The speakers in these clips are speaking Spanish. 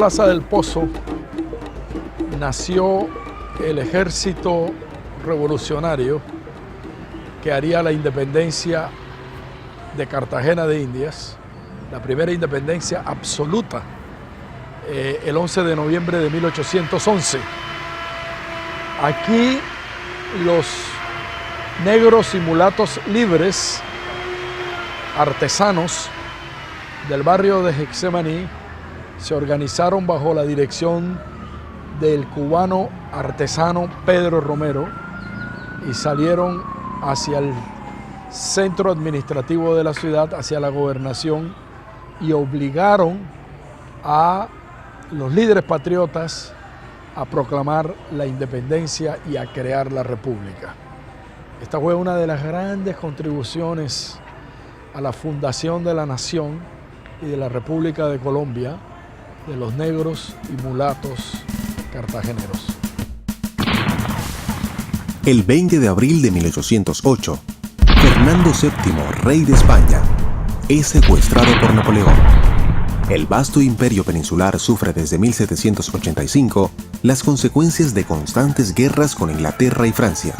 Plaza del Pozo nació el ejército revolucionario que haría la independencia de Cartagena de Indias, la primera independencia absoluta, el 11 de noviembre de 1811. Aquí los negros y mulatos libres, artesanos del barrio de Getsemaní, se organizaron bajo la dirección del cubano artesano Pedro Romero y salieron hacia el centro administrativo de la ciudad, hacia la gobernación, y obligaron a los líderes patriotas a proclamar la independencia y a crear la república. Esta fue una de las grandes contribuciones a la fundación de la nación y de la República de Colombia, de los negros y mulatos cartageneros. El 20 de abril de 1808, Fernando VII, rey de España, es secuestrado por Napoleón. El vasto imperio peninsular sufre desde 1785 las consecuencias de constantes guerras con Inglaterra y Francia.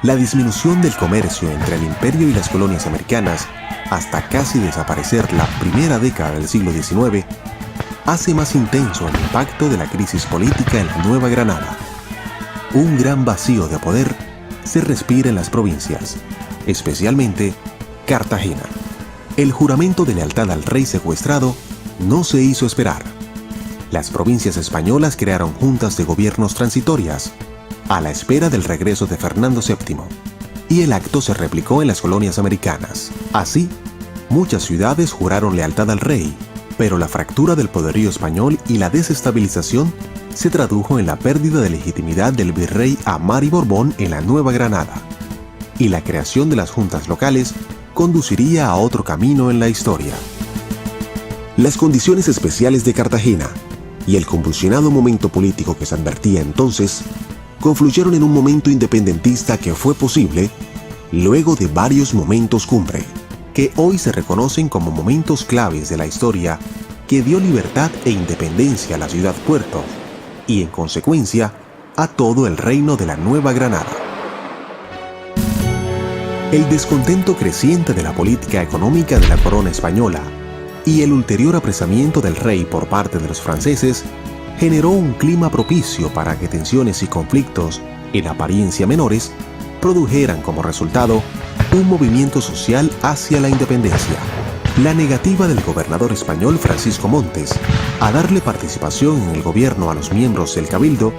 La disminución del comercio entre el imperio y las colonias americanas, hasta casi desaparecer la primera década del siglo XIX, hace más intenso el impacto de la crisis política en la Nueva Granada. Un gran vacío de poder se respira en las provincias, especialmente Cartagena. El juramento de lealtad al rey secuestrado no se hizo esperar. Las provincias españolas crearon juntas de gobiernos transitorias, a la espera del regreso de Fernando VII, y el acto se replicó en las colonias americanas. Así, muchas ciudades juraron lealtad al rey, pero la fractura del poderío español y la desestabilización se tradujo en la pérdida de legitimidad del virrey Amari Borbón en la Nueva Granada, y la creación de las juntas locales conduciría a otro camino en la historia. Las condiciones especiales de Cartagena y el convulsionado momento político que se advertía entonces confluyeron en un momento independentista que fue posible luego de varios momentos cumbre, que hoy se reconocen como momentos claves de la historia que dio libertad e independencia a la ciudad-puerto y, en consecuencia, a todo el reino de la Nueva Granada. El descontento creciente de la política económica de la corona española y el ulterior apresamiento del rey por parte de los franceses generó un clima propicio para que tensiones y conflictos, en apariencia menores, produjeran como resultado un movimiento social hacia la independencia. La negativa del gobernador español Francisco Montes a darle participación en el gobierno a los miembros del Cabildo,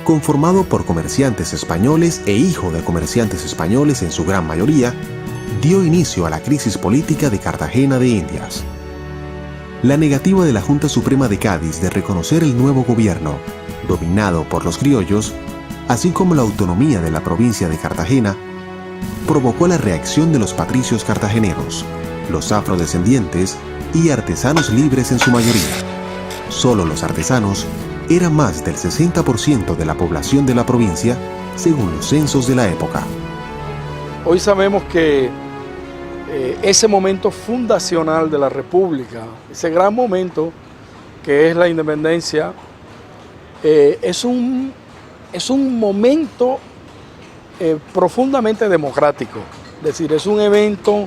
conformado por comerciantes españoles e hijo de comerciantes españoles en su gran mayoría, dio inicio a la crisis política de Cartagena de Indias. La negativa de la Junta Suprema de Cádiz de reconocer el nuevo gobierno, dominado por los criollos, así como la autonomía de la provincia de Cartagena, provocó la reacción de los patricios cartageneros, los afrodescendientes y artesanos libres en su mayoría. Solo los artesanos eran más del 60% de la población de la provincia, según los censos de la época. Hoy sabemos que ese momento fundacional de la República, ese gran momento que es la independencia, es un momento profundamente democrático. Es decir, es un evento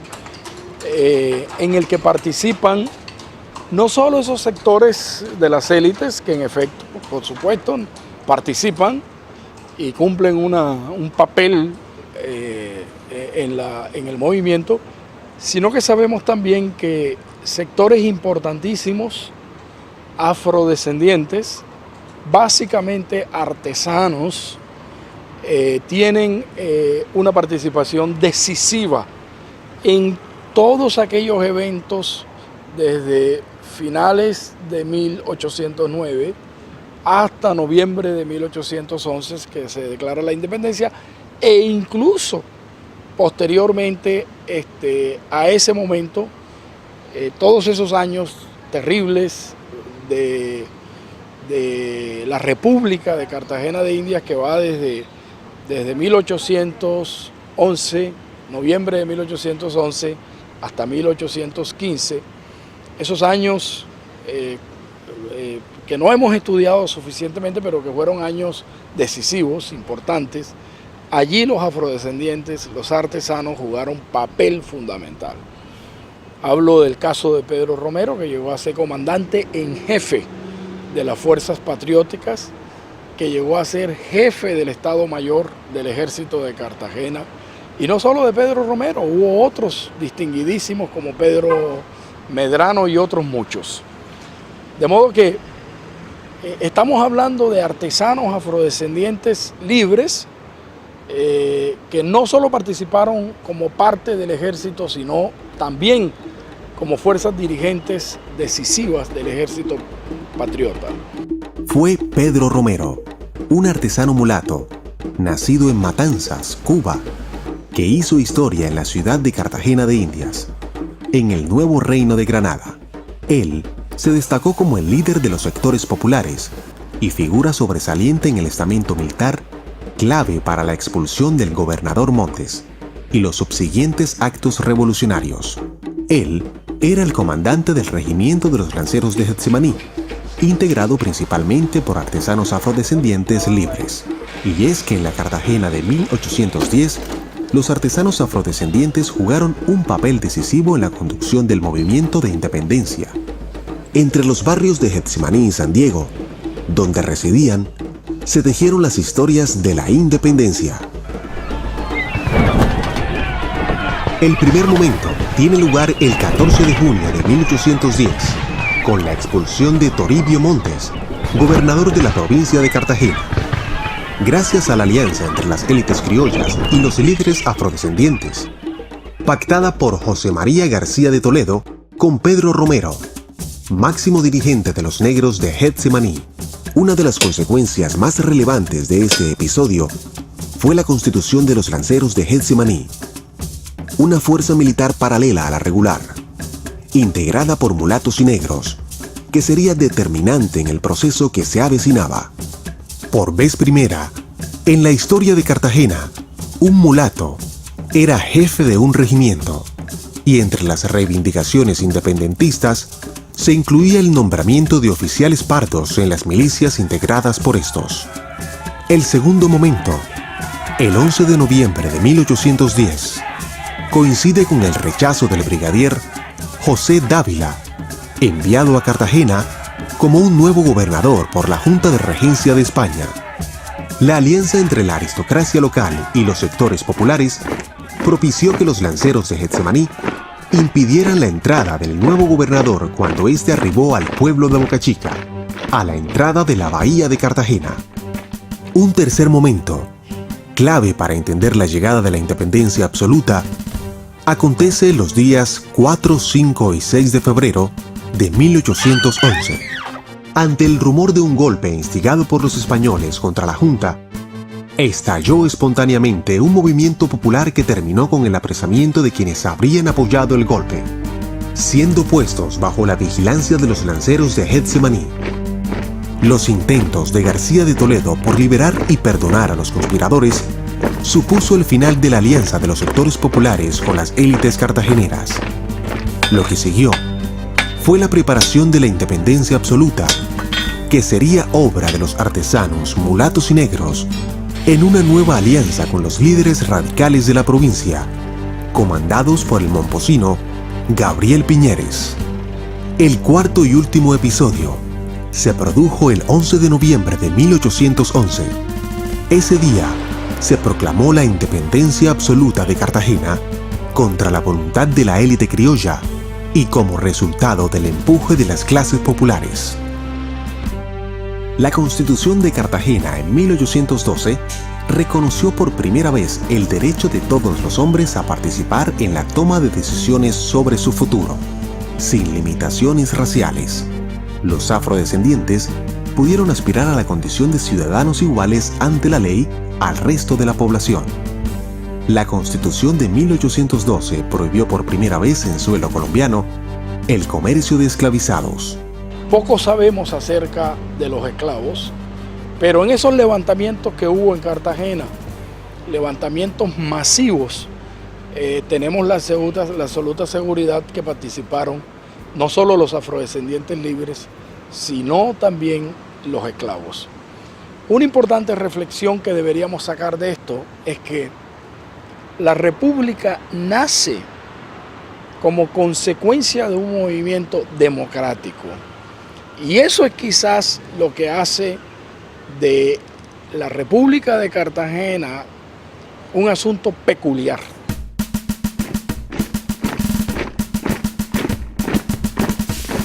en el que participan no solo esos sectores de las élites, que en efecto, por supuesto, participan y cumplen un papel en el movimiento, sino que sabemos también que sectores importantísimos, afrodescendientes, básicamente artesanos, tienen una participación decisiva en todos aquellos eventos desde finales de 1809 hasta noviembre de 1811, que se declara la independencia, e incluso posteriormente a ese momento, todos esos años terribles de la República de Cartagena de Indias, que va desde 1811, noviembre de 1811, hasta 1815, esos años que no hemos estudiado suficientemente, pero que fueron años decisivos, importantes. Allí los afrodescendientes, los artesanos, jugaron papel fundamental. Hablo del caso de Pedro Romero, que llegó a ser comandante en jefe de las fuerzas patrióticas, que llegó a ser jefe del Estado Mayor del Ejército de Cartagena. Y no solo de Pedro Romero, hubo otros distinguidísimos como Pedro Medrano y otros muchos. De modo que estamos hablando de artesanos afrodescendientes libres, que no solo participaron como parte del ejército, sino también como fuerzas dirigentes decisivas del ejército patriota. Fue Pedro Romero, un artesano mulato, nacido en Matanzas, Cuba, que hizo historia en la ciudad de Cartagena de Indias, en el nuevo reino de Granada. Él se destacó como el líder de los sectores populares y figura sobresaliente en el estamento militar, clave para la expulsión del gobernador Montes y los subsiguientes actos revolucionarios. Él era el comandante del regimiento de los lanceros de Getsemaní, integrado principalmente por artesanos afrodescendientes libres. Y es que en la Cartagena de 1810, los artesanos afrodescendientes jugaron un papel decisivo en la conducción del movimiento de independencia. Entre los barrios de Getsemaní y San Diego, donde residían, se tejieron las historias de la independencia. El primer momento tiene lugar el 14 de junio de 1810, con la expulsión de Toribio Montes, gobernador de la provincia de Cartagena. Gracias a la alianza entre las élites criollas y los líderes afrodescendientes, pactada por José María García de Toledo con Pedro Romero, máximo dirigente de los negros de Getsemaní. Una de las consecuencias más relevantes de este episodio fue la constitución de los lanceros de Getsemaní, una fuerza militar paralela a la regular, integrada por mulatos y negros, que sería determinante en el proceso que se avecinaba. Por vez primera, en la historia de Cartagena, un mulato era jefe de un regimiento, y entre las reivindicaciones independentistas se incluía el nombramiento de oficiales pardos en las milicias integradas por estos. El segundo momento, el 11 de noviembre de 1810, coincide con el rechazo del brigadier José Dávila, enviado a Cartagena como un nuevo gobernador por la Junta de Regencia de España. La alianza entre la aristocracia local y los sectores populares propició que los lanceros de Getsemaní impidieran la entrada del nuevo gobernador cuando éste arribó al pueblo de Boca Chica, a la entrada de la bahía de Cartagena. Un tercer momento, clave para entender la llegada de la independencia absoluta, acontece los días 4, 5 y 6 de febrero de 1811. Ante el rumor de un golpe instigado por los españoles contra la Junta, estalló espontáneamente un movimiento popular que terminó con el apresamiento de quienes habrían apoyado el golpe, siendo puestos bajo la vigilancia de los lanceros de Getsemaní. Los intentos de García de Toledo por liberar y perdonar a los conspiradores supuso el final de la alianza de los sectores populares con las élites cartageneras. Lo que siguió fue la preparación de la independencia absoluta, que sería obra de los artesanos, mulatos y negros, en una nueva alianza con los líderes radicales de la provincia, comandados por el momposino Gabriel Piñeres. El cuarto y último episodio se produjo el 11 de noviembre de 1811. Ese día se proclamó la independencia absoluta de Cartagena contra la voluntad de la élite criolla y como resultado del empuje de las clases populares. La Constitución de Cartagena en 1812 reconoció por primera vez el derecho de todos los hombres a participar en la toma de decisiones sobre su futuro, sin limitaciones raciales. Los afrodescendientes pudieron aspirar a la condición de ciudadanos iguales ante la ley al resto de la población. La Constitución de 1812 prohibió por primera vez en suelo colombiano el comercio de esclavizados. Poco sabemos acerca de los esclavos, pero en esos levantamientos que hubo en Cartagena, levantamientos masivos, tenemos la absoluta seguridad que participaron no solo los afrodescendientes libres, sino también los esclavos. Una importante reflexión que deberíamos sacar de esto es que la República nace como consecuencia de un movimiento democrático. Y eso es quizás lo que hace de la República de Cartagena un asunto peculiar.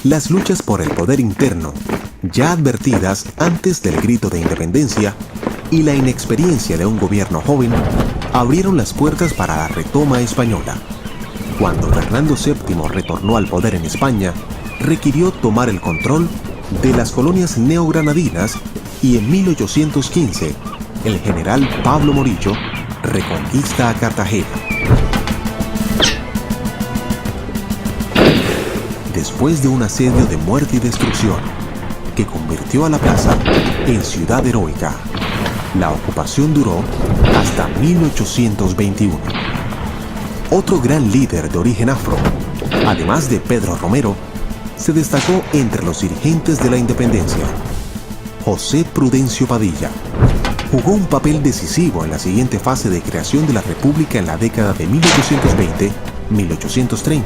Las luchas por el poder interno, ya advertidas antes del grito de independencia, y la inexperiencia de un gobierno joven, abrieron las puertas para la retoma española. Cuando Fernando VII retornó al poder en España, requirió tomar el control de las colonias neogranadinas y en 1815, el general Pablo Morillo reconquista a Cartagena. Después de un asedio de muerte y destrucción que convirtió a la plaza en ciudad heroica, la ocupación duró hasta 1821. Otro gran líder de origen afro, además de Pedro Romero, se destacó entre los dirigentes de la independencia. José Prudencio Padilla jugó un papel decisivo en la siguiente fase de creación de la República en la década de 1820-1830.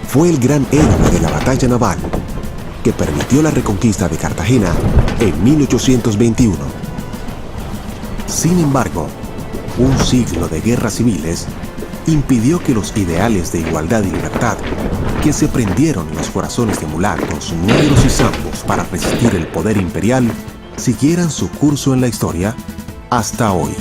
Fue el gran héroe de la batalla naval que permitió la reconquista de Cartagena en 1821. Sin embargo, un siglo de guerras civiles impidió que los ideales de igualdad y libertad que se prendieron en los corazones de mulatos, negros y zambos para resistir el poder imperial siguieran su curso en la historia hasta hoy.